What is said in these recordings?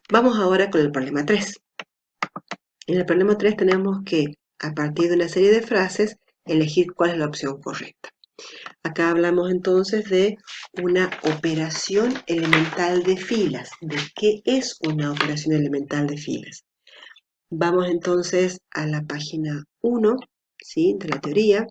Vamos ahora con el problema 3. En el problema 3 tenemos que, a partir de una serie de frases, elegir cuál es la opción correcta. Acá hablamos entonces de una operación elemental de filas. ¿De qué es una operación elemental de filas? Vamos entonces a la página 1, ¿sí?, de la teoría.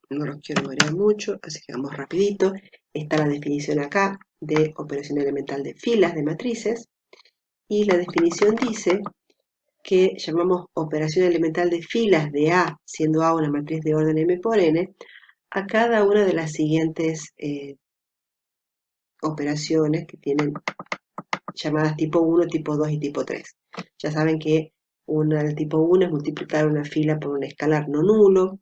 No los quiero marear mucho, así que vamos rapidito. Está la definición acá de operación elemental de filas de matrices. Y la definición dice que llamamos operación elemental de filas de A, siendo A una matriz de orden M por N, a cada una de las siguientes operaciones que tienen llamadas tipo 1, tipo 2 y tipo 3. Ya saben que una del tipo 1 es multiplicar una fila por un escalar no nulo,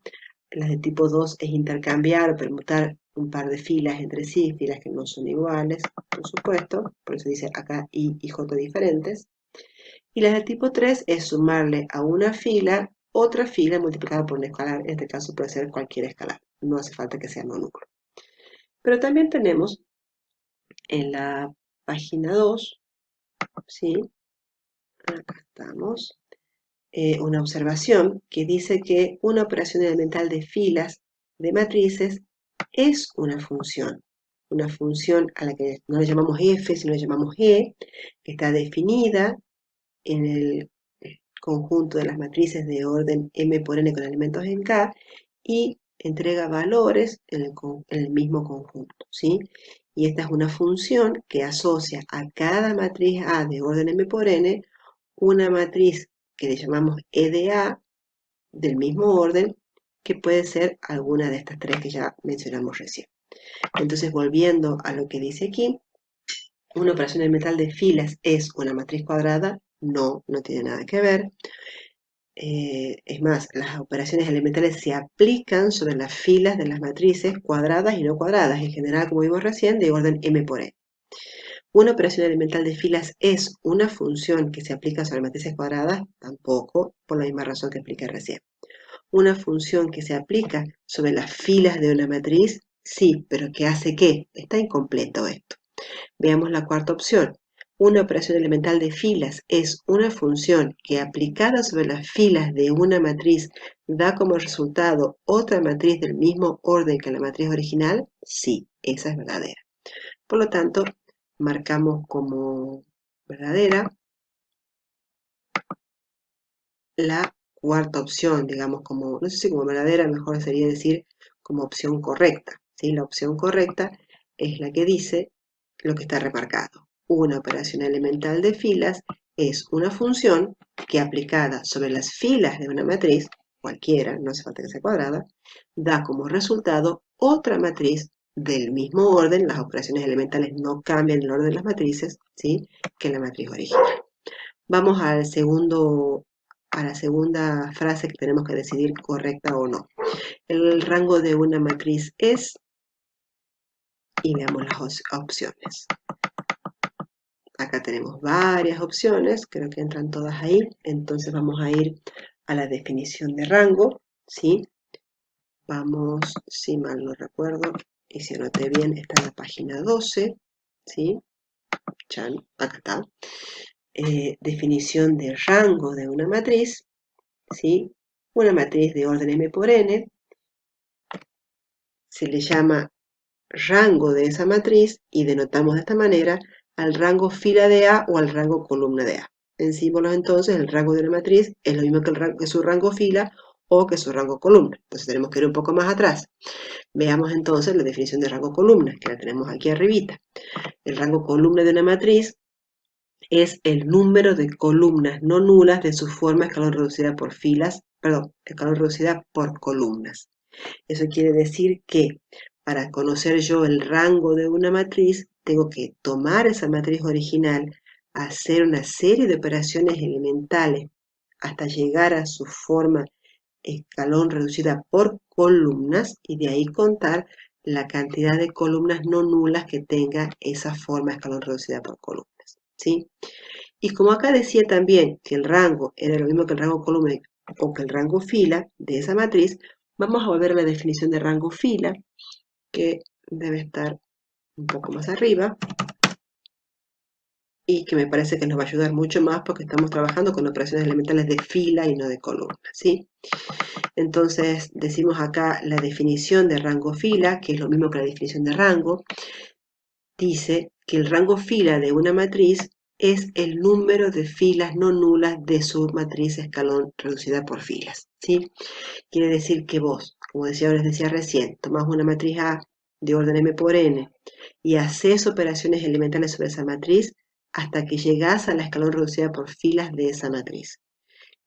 las de tipo 2 es intercambiar o permutar un par de filas entre sí, filas que no son iguales, por supuesto, por eso dice acá I y J diferentes. Y las de tipo 3 es sumarle a una fila otra fila multiplicada por un escalar, en este caso puede ser cualquier escalar, no hace falta que sea no nulo. Pero también tenemos en la página 2, ¿sí?, acá estamos, una observación que dice que una operación elemental de filas de matrices es una función a la que no le llamamos f, sino le llamamos e, que está definida en el conjunto de las matrices de orden m por n con elementos en K y entrega valores en el mismo conjunto, ¿sí? Y esta es una función que asocia a cada matriz A de orden m por n una matriz que le llamamos E de A del mismo orden, que puede ser alguna de estas tres que ya mencionamos recién. Entonces, volviendo a lo que dice aquí, una operación elemental de filas es una matriz cuadrada. No, no tiene nada que ver. Es más, las operaciones elementales se aplican sobre las filas de las matrices cuadradas y no cuadradas, en general, como vimos recién, de orden m por n. Una operación elemental de filas es una función que se aplica sobre matrices cuadradas, tampoco, por la misma razón que expliqué recién. Una función que se aplica sobre las filas de una matriz, sí, pero ¿qué hace qué? Está incompleto esto. Veamos la cuarta opción. Una operación elemental de filas es una función que aplicada sobre las filas de una matriz da como resultado otra matriz del mismo orden que la matriz original. Sí, esa es verdadera. Por lo tanto, marcamos como verdadera la cuarta opción, digamos, como, no sé si como verdadera, mejor sería decir como opción correcta, ¿sí? La opción correcta es la que dice lo que está remarcado. Una operación elemental de filas es una función que aplicada sobre las filas de una matriz, cualquiera, no hace falta que sea cuadrada, da como resultado otra matriz del mismo orden. Las operaciones elementales no cambian el orden de las matrices, ¿sí?, que la matriz original. Vamos a la segunda frase que tenemos que decidir correcta o no. El rango de una matriz es, y veamos las opciones. Acá tenemos varias opciones, creo que entran todas ahí, entonces vamos a ir a la definición de rango, ¿sí? Vamos, si mal no recuerdo, y si anoté bien, está en la página 12, ¿sí? Chan, acá está. Definición de rango de una matriz, ¿sí? Una matriz de orden m por n se le llama rango de esa matriz y denotamos de esta manera al rango fila de A o al rango columna de A. En símbolos, entonces, el rango de una matriz es lo mismo que su rango fila o que su rango columna. Entonces tenemos que ir un poco más atrás. Veamos entonces la definición de rango columna, que la tenemos aquí arribita. El rango columna de una matriz es el número de columnas no nulas de su forma escalón reducida por filas, perdón, escalón reducida por columnas. Eso quiere decir que para conocer yo el rango de una matriz, tengo que tomar esa matriz original, hacer una serie de operaciones elementales hasta llegar a su forma escalón reducida por columnas y de ahí contar la cantidad de columnas no nulas que tenga esa forma escalón reducida por columnas, ¿sí? Y como acá decía también que el rango era lo mismo que el rango columna o que el rango fila de esa matriz, vamos a volver a la definición de rango fila, que debe estar un poco más arriba. y que me parece que nos va a ayudar mucho más porque estamos trabajando con operaciones elementales de fila y no de columna, ¿sí? Entonces decimos acá la definición de rango fila, que es lo mismo que la definición de rango. Dice que el rango fila de una matriz es el número de filas no nulas de su matriz escalón reducida por filas, ¿sí? Quiere decir que vos, como les decía recién, tomás una matriz A de orden m por n y haces operaciones elementales sobre esa matriz hasta que llegás a la escalón reducida por filas de esa matriz.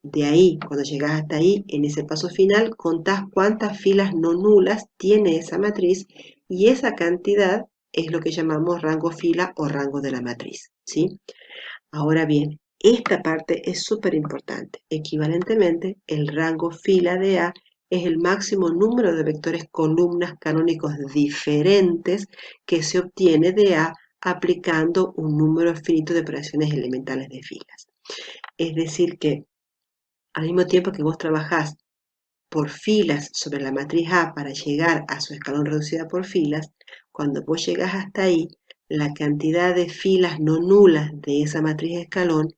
De ahí, cuando llegás hasta ahí, en ese paso final, contás cuántas filas no nulas tiene esa matriz y esa cantidad es lo que llamamos rango fila o rango de la matriz, ¿sí? Ahora bien, esta parte es súper importante. Equivalentemente, el rango fila de A es el máximo número de vectores columnas canónicos diferentes que se obtiene de A aplicando un número finito de operaciones elementales de filas. Es decir que al mismo tiempo que vos trabajás por filas sobre la matriz A para llegar a su escalón reducida por filas, cuando vos llegás hasta ahí, la cantidad de filas no nulas de esa matriz escalón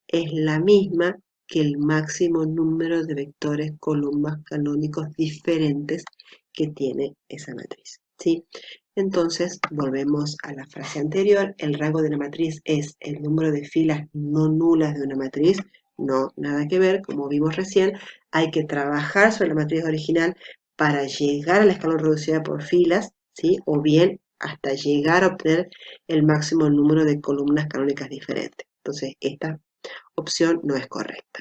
es la misma que el máximo número de vectores columnas canónicos diferentes que tiene esa matriz, ¿sí? Entonces, volvemos a la frase anterior, el rango de la matriz es el número de filas no nulas de una matriz, no, nada que ver, como vimos recién, hay que trabajar sobre la matriz original para llegar a la escalón reducida por filas, ¿sí? O bien hasta llegar a obtener el máximo número de columnas canónicas diferentes. Entonces, esta opción no es correcta.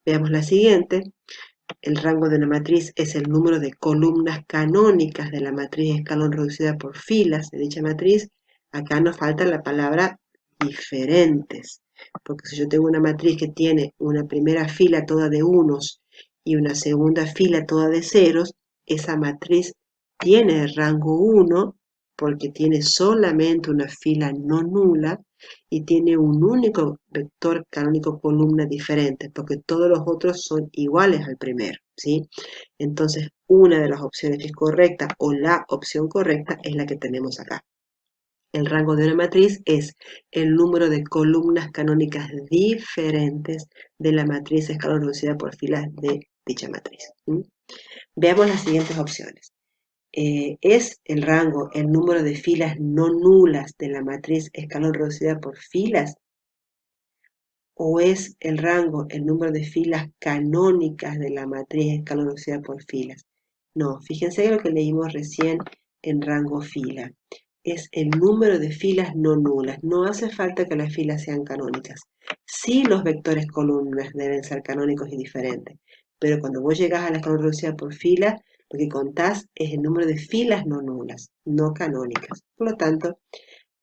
Veamos la siguiente. El rango de una matriz es el número de columnas canónicas de la matriz escalón reducida por filas de dicha matriz. Acá nos falta la palabra diferentes, porque si yo tengo una matriz que tiene una primera fila toda de unos y una segunda fila toda de ceros, esa matriz tiene rango 1 porque tiene solamente una fila no nula y tiene un único vector canónico columna diferente, porque todos los otros son iguales al primero, ¿sí? Entonces, una de las opciones que es correcta o la opción correcta es la que tenemos acá. El rango de una matriz es el número de columnas canónicas diferentes de la matriz escalón reducida por filas de dicha matriz. Veamos las siguientes opciones. ¿Es el rango el número de filas no nulas de la matriz escalón reducida por filas? ¿O es el rango el número de filas canónicas de la matriz escalón reducida por filas? No, fíjense en lo que leímos recién en rango fila. Es el número de filas no nulas. No hace falta que las filas sean canónicas. Sí, los vectores columnas deben ser canónicos y diferentes. Pero cuando vos llegás a la escalón reducida por filas, lo que contás es el número de filas no nulas, no canónicas. Por lo tanto,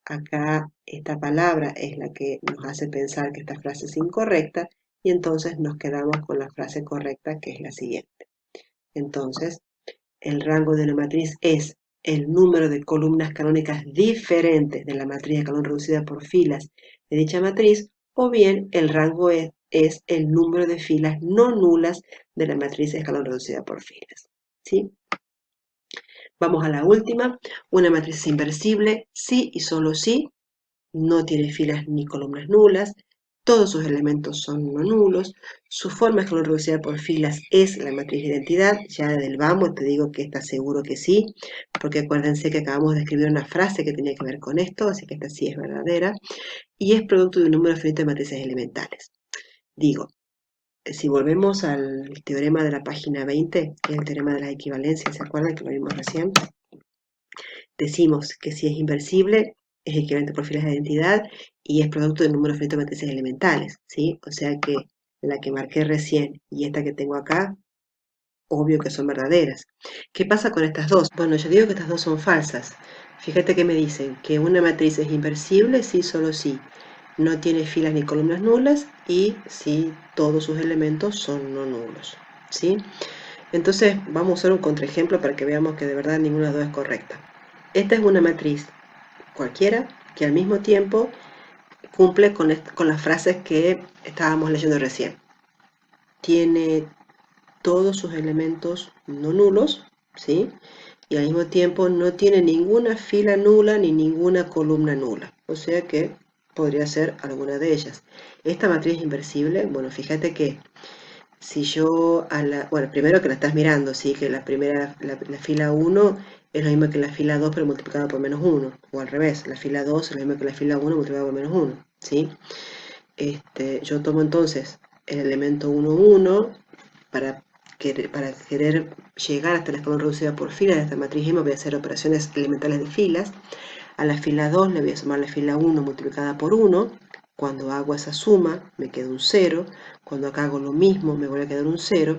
acá esta palabra es la que nos hace pensar que esta frase es incorrecta y entonces nos quedamos con la frase correcta que es la siguiente. Entonces, el rango de una matriz es el número de columnas canónicas diferentes de la matriz de escalón reducida por filas de dicha matriz, o bien el rango es el número de filas no nulas de la matriz de escalón reducida por filas. ¿Sí? Vamos a la última. Una matriz inversible, sí y solo sí, no tiene filas ni columnas nulas, todos sus elementos son no nulos, su forma escalón reducida por filas es la matriz de identidad, ya del vamos te digo que está seguro que sí, porque acuérdense que acabamos de escribir una frase que tenía que ver con esto, así que esta sí es verdadera, y es producto de un número finito de matrices elementales. Digo, si volvemos al teorema de la página 20, que es el teorema de las equivalencias, ¿se acuerdan que lo vimos recién? Decimos que si es inversible, es equivalente por filas de identidad y es producto del número finito de matrices elementales, ¿sí? O sea que la que marqué recién y esta que tengo acá, obvio que son verdaderas. ¿Qué pasa con estas dos? Bueno, yo digo que estas dos son falsas. Fíjate que me dicen que una matriz es inversible si solo si no tiene filas ni columnas nulas y si todos sus elementos son no nulos, ¿sí? Entonces vamos a usar un contraejemplo para que veamos que de verdad ninguna de las dos es correcta. Esta es una matriz cualquiera que al mismo tiempo cumple con las frases que estábamos leyendo recién. Tiene todos sus elementos no nulos, ¿sí? Y al mismo tiempo no tiene ninguna fila nula ni ninguna columna nula. O sea que podría ser alguna de ellas. Esta matriz inversible, bueno, fíjate que si yo bueno, primero que la estás mirando, sí, que la fila 1 es lo mismo que la fila 2 pero multiplicado por menos 1, o al revés, la fila 2 es lo mismo que la fila 1 multiplicado por menos 1, ¿sí? Yo tomo entonces el elemento 1, 1, para querer llegar hasta la escalón reducida por filas de esta matriz M, voy a hacer operaciones elementales de filas. A la fila 2 le voy a sumar la fila 1 multiplicada por 1. Cuando hago esa suma me queda un 0. Cuando acá hago lo mismo me vuelve a quedar un 0.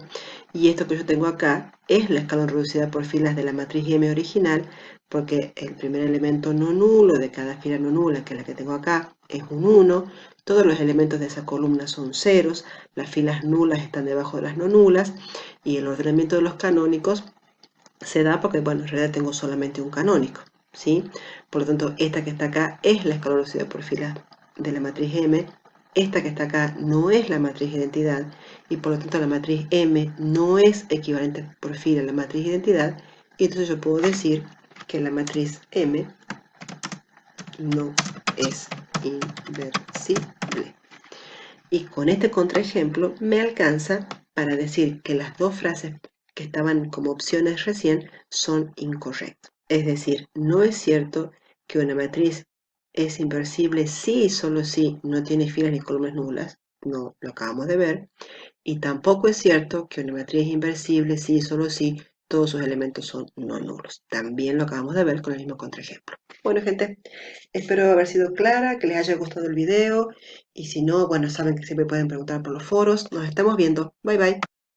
Y esto que yo tengo acá es la escalón reducida por filas de la matriz M original, porque el primer elemento no nulo de cada fila no nula, que es la que tengo acá, es un 1. Todos los elementos de esa columna son ceros. Las filas nulas están debajo de las no nulas. Y el ordenamiento de los canónicos se da porque, bueno, en realidad tengo solamente un canónico, ¿sí? Por lo tanto, esta que está acá es la escalón reducida por filas de la matriz M. Esta que está acá no es la matriz identidad y por lo tanto la matriz M no es equivalente por fila a la matriz identidad. Y entonces yo puedo decir que la matriz M no es inversible. Y con este contraejemplo me alcanza para decir que las dos frases que estaban como opciones recién son incorrectas. Es decir, no es cierto que una matriz es inversible si y solo si no tiene filas ni columnas nulas, no lo acabamos de ver, y tampoco es cierto que una matriz es inversible si y solo si todos sus elementos son no nulos. También lo acabamos de ver con el mismo contraejemplo. Bueno, gente, espero haber sido clara, que les haya gustado el video, y si no, bueno, saben que siempre pueden preguntar por los foros. Nos estamos viendo. Bye bye.